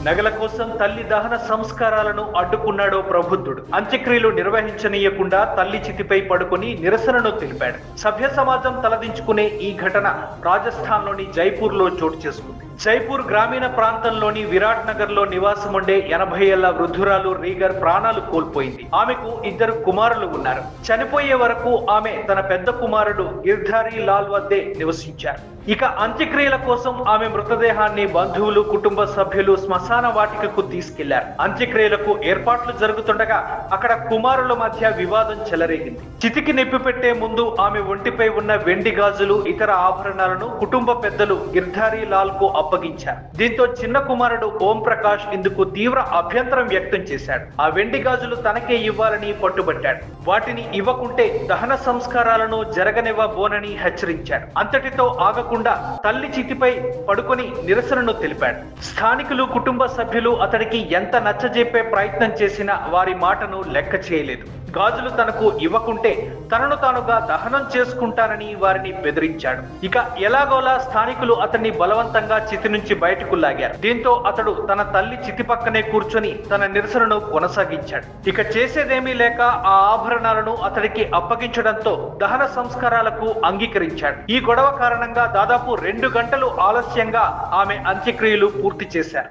నగల కోసం తల్లి దహన సంస్కారాలను అడ్డుకున్నాడో ప్రబుద్ధుడు. అంత్యక్రియలు నిర్వహించనీయకుండా తల్లి చితిపై పడుకుని నిరసనను తెలిపాడు. సభ్య సమాజం తలదించుకునే ఈ ఘటన రాజస్థాన్లోని జైపూర్లో చోటు చేసుకుంది. జైపూర్ గ్రామీణ ప్రాంతంలోని విరాట్ నగర్ లో నివాసం ఉండే 80 ఏళ్ల వృద్ధురాలు రీగర్ ప్రాణాలు కోల్పోయింది. ఆమెకు 2 కుమారులు ఉన్నారు. చనిపోయే వరకు ఆమె తన పెద్ద కుమారుడు గిర్ధారీ లాల్ వద్దే నివసించారు. ఇక అంత్యక్రియల కోసం ఆమె మృతదేహాన్ని బంధువులు, కుటుంబ సభ్యులు శ్మశాన వాటికకు తీసుకెళ్లారు. అంత్యక్రియలకు ఏర్పాట్లు జరుగుతుండగా అక్కడ కుమారుల మధ్య వివాదం చెలరేగింది. చితికి నిప్పి పెట్టే ముందు ఆమె ఒంటిపై ఉన్న వెండి గాజులు, ఇతర ఆభరణాలను కుటుంబ పెద్దలు గిర్ధారీ లాల్ కు అప్పగించారు. దీంతో చిన్న కుమారుడు ఓం ప్రకాష్ ఇందుకు తీవ్ర అభ్యంతరం వ్యక్తం చేశాడు. ఆ వెండి గాజులు తనకే ఇవ్వాలని పట్టుబట్టాడు. వాటిని ఇవ్వకుంటే దహన సంస్కారాలను జరగనివ్వబోనని హెచ్చరించాడు. అంతటితో ఆగకుండా తల్లి చితిపై పడుకొని నిరసనను తెలిపాడు. స్థానికులు, కుటుంబ సభ్యులు అతడికి ఎంత నచ్చజెప్పే ప్రయత్నం చేసినా వారి మాటను లెక్క చేయలేదు. గాజులు తనకు ఇవ్వకుంటే తనను తానుగా దహనం చేసుకుంటానని వారిని బెదిరించాడు. ఇక ఎలాగోలా స్థానికులు అతన్ని బలవంతంగా చితి నుంచి బయటకు లాగారు. దీంతో అతడు తన తల్లి చితి పక్కనే కూర్చొని తన నిరసనను కొనసాగించాడు. ఇక చేసేదేమీ లేక ఆ ఆభరణాలను అతడికి అప్పగించడంతో దహన సంస్కారాలకు అంగీకరించాడు. ఈ గొడవ కారణంగా దాదాపు 2 గంటలు ఆలస్యంగా ఆమె అంత్యక్రియలు పూర్తి చేశారు.